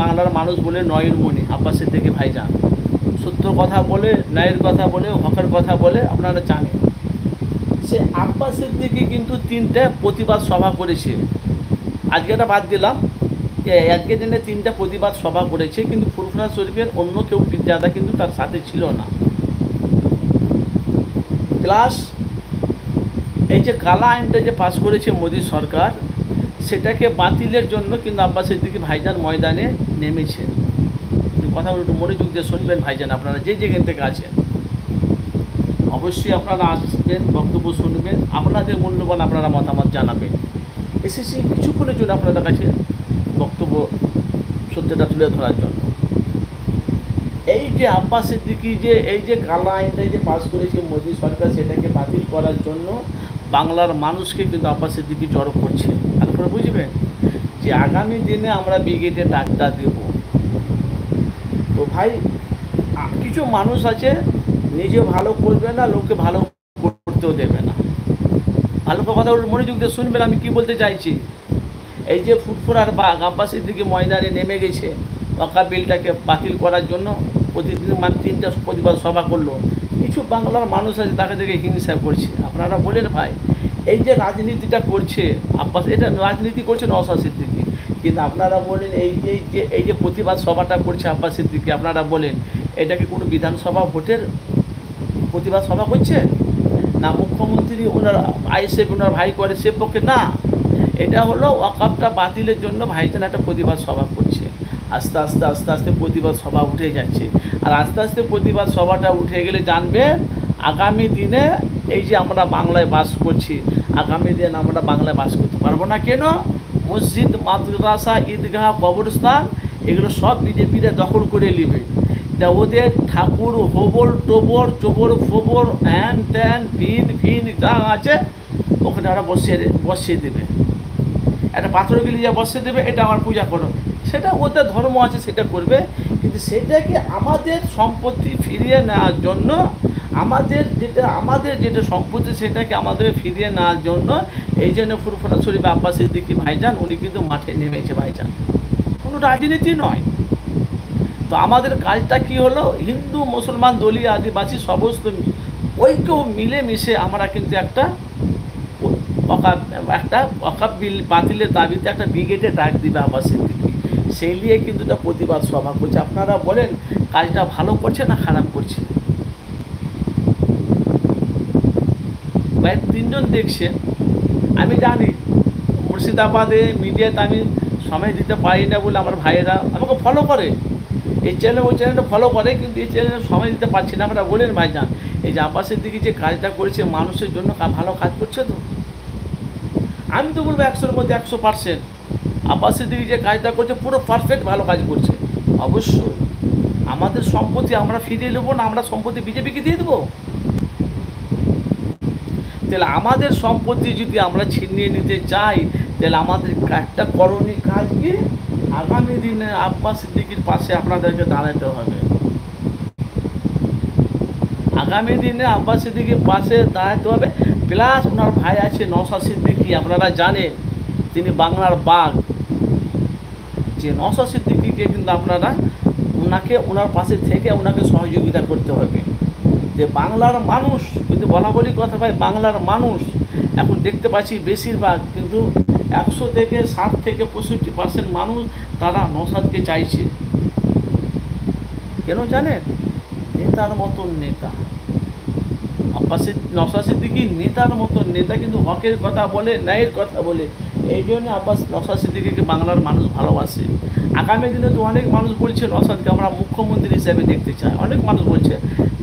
বাংলার মানুষ বলে নয়ের মণি আব্বাস সিদ্দিকী ভাইজান সত্য কথা বলে, ন্যায়ের কথা বলে, হকের কথা বলে, আপনারা জানেন। সে আব্বাস সিদ্দিকী কিন্তু 3টে প্রতিবাদ সভা করেছে। আজকে এটা বাদ দিলাম, আজকের দিনে 3টা প্রতিবাদ সভা করেছে, কিন্তু ফুরফুরা শরীফের অন্য কেউ পীরজাদা কিন্তু তার সাথে ছিল না। প্লাস এই যে কালা আইনটা যে পাস করেছে মোদী সরকার, সেটাকে বাতিলের জন্য কিন্তু আব্বাস সিদ্দিকী ভাইজান ময়দানে নেমেছে। কথাগুলো একটু মনোযোগ দিয়ে শুনবেন ভাইজান, আপনারা যে যেখান থেকে আছেন অবশ্যই আপনারা আসবেন, বক্তব্য শুনবেন, আপনাদের মূল্যবান আপনারা মতামত জানাবেন। এসেছি কিছুক্ষণের জন্য আপনাদের কাছে বক্তব্য সত্যটা তুলে ধরার জন্য। এই যে আব্বাস সিদ্দিকী যে এই যে কালা আইনটা যে পাস করেছে মোদী সরকার, সেটাকে বাতিল করার জন্য বাংলার মানুষকে কিন্তু আব্বাস সিদ্দিকী জড়ো করছে। আপনারা বুঝবেন যে আগামী দিনে আমরা ব্রিগেডে ডাক্তার দেব। তো ভাই, কিছু মানুষ আছে নিজে ভালো করবে না, লোককে ভালো করতেও দেবে না। ভালো কথা মনোযোগ দিয়ে শুনবেন আমি কি বলতে চাইছি। এই যে ফুরফুরার বাঘ আব্বাস সিদ্দিকী ময়দানে নেমে গেছে ওয়াকাফ বিলটাকে বাতিল করার জন্য, প্রতিদিন 3টা প্রতিবাদ সভা করলো। কিছু বাংলার মানুষ আছে তাকে দেখে হিংসা করছে। আপনারা বলেন ভাই, এই যে রাজনীতিটা করছে আব্বাস, এটা রাজনীতি করছে নওশাদ সিদ্দিকী, কিন্তু আপনারা বলেন এই যে প্রতিবাদ সভাটা করছে আব্বাস সিদ্দিকী, আপনারা বলেন এটা কি কোনো বিধানসভা ভোটের প্রতিবাদ সভা করছে? না মুখ্যমন্ত্রী ওনার আইএসএফ ওনার ভাই করে সে পক্ষে না, এটা হলো ওয়াকাফটা বাতিলের জন্য ভাইজান একটা প্রতিবাদ সভা করছে। আস্তে আস্তে আস্তে আস্তে প্রতিবাদ সভা উঠে যাচ্ছে, আর আস্তে আস্তে প্রতিবাদ সভাটা উঠে গেলে জানবেন আগামী দিনে এই যে আমরা বাংলায় বাস করছি, আগামী দিন আমরা বাংলায় বাস করতে পারবো না। কেন? মসজিদ, মাদ্রাসা, ঈদগাহ, কবরস্থান এগুলো সব বিজেপিরা দখল করে নেবে। ওদের ঠাকুর হোবল টোবর চোবর ফোবর হ্যান ত্যান ভিন যা আছে ওখানে ওরা বসিয়ে দেবে, একটা পাথর গিলি যা বসিয়ে দেবে, এটা আমার পূজা করো। সেটা ওদের ধর্ম আছে, সেটা করবে, কিন্তু সেটাকে আমাদের সম্পত্তি ফিরিয়ে নেওয়ার জন্য, আমাদের যেটা সম্পত্তি সেটাকে আমাদের ফিরিয়ে নেওয়ার জন্য এই জন্য ফুরফুরা শরীফ আব্বাস সিদ্দিকী ভাইজান উনি কিন্তু মাঠে নেমেছে ভাইজান, কোনো রাজনীতি নয়। তো আমাদের কাজটা কি হলো, হিন্দু মুসলমান দলীয় আদিবাসী সমস্ত ঐক্য মিলেমিশে আমরা কিন্তু একটা ওয়াকাফ বিল বাতিলের দাবিতে একটা ব্রিগেডে ডাক দিবে আব্বাস সিদ্দিকী, সেই নিয়ে কিন্তু একটা প্রতিবাদ সভা করছে। আপনারা বলেন কাজটা ভালো করছে না খারাপ করছে? ভাই 3জন দেখছেন, আমি জানি মুর্শিদাবাদে মিডিয়াতে আমি সময় দিতে পারি না বলে আমার ভাইয়েরা আমাকে ফলো করে, এই চ্যানেল ওই চ্যানেলটা ফলো করে, কিন্তু এই চ্যানেলে সময় দিতে পারছি না। আমরা বলেন ভাইজান এই যে আব্বাস সিদ্দিকী যে কাজটা করেছে মানুষের জন্য ভালো কাজ করছে তো? আমি তো বলবো 100-এর মধ্যে 100%। আব্বাস সিদ্দিকী যে কাজটা করছে পুরো পারফেক্ট ভালো কাজ করছে। অবশ্যই আমাদের সম্পত্তি আমরা ফিরিয়ে নেবো না, আমরা সম্পত্তি বিজেপিকে দিয়ে দেবো? তাহলে আমাদের সম্পত্তি যদি আমরা ছিনিয়ে নিতে চাই, তাহলে আমাদের একটা করণীয় কাজ কি, আগামী দিনে আব্বাস সিদ্দিকীর পাশে আপনাদেরকে দাঁড়াতে হবে। আগামী দিনে আব্বাস সিদ্দিকীর পাশে দাঁড়াতে হবে। প্লাস ওনার ভাই আছে নওশাদ সিদ্দিকী, আপনারা জানেন তিনি বাংলার বাঘ। যে নওশাদ সিদ্দিকীকে কিন্তু আপনারা ওনার পাশে থেকে ওনাকে সহযোগিতা করতে হবে। যে বাংলার মানুষ কিন্তু বলা বলি কথা ভাই, বাংলার মানুষ এখন দেখতে পাচ্ছি বেশিরভাগ কিন্তু 100 থেকে 60 থেকে 65% মানুষ তারা নওশাদকে চাইছে। কেন জানেন? নেতার মতন নেতা নওশাদ সিদ্দিকী, নেতার মতন নেতা, কিন্তু হকের কথা বলে, ন্যায়ের কথা বলে। এই জন্য নওশাদ সিদ্দিকীকে বাংলার মানুষ ভালোবাসে। আগামী দিনে তো অনেক মানুষ বলছে নওশাদকে আমরা মুখ্যমন্ত্রী হিসেবে দেখতে চাই, অনেক মানুষ বলছে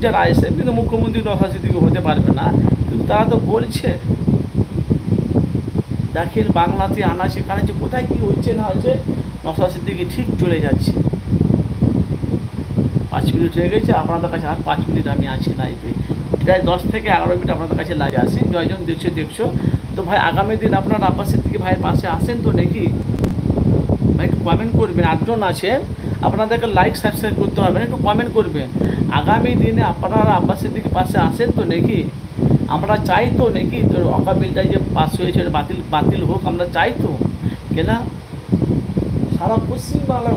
যারা আইএসএফ, কিন্তু মুখ্যমন্ত্রী নওশাদ সিদ্দিকী হতে পারবে না, কিন্তু তারা তো বলছে। দেখেন বাংলাতে আনাচে কানাচে কোথায় কী হচ্ছে না হচ্ছে, নওশাদ সিদ্দিকী ঠিক চলে যাচ্ছে। 5 মিনিট হয়ে গেছে, আপনাদের কাছে আর 5 মিনিট আমি আছি লাইভে, প্রায় 10 থেকে 11 মিনিট আপনাদের কাছে লাইভে আসি। জয়জন দেখছো তো ভাই, আগামী দিন আপনারা আব্বাস সিদ্দিকী ভাইয়ের পাশে আসেন তো নাকি? ভাই একটু কমেন্ট করবেন, 8 জন আছেন, আপনাদেরকে লাইক সাবস্ক্রাইব করতে হবে না, একটু কমেন্ট করবেন। আগামী দিনে আপনারা আব্বাস সিদ্দিকীর পাশে আসেন তো নাকি? আমরা চাই তো নাকি তো ওয়াকাফ বিলটা যে পাস হয়েছে বাতিল হোক, আমরা চাই তো। কেনা সারা পশ্চিমবাংলার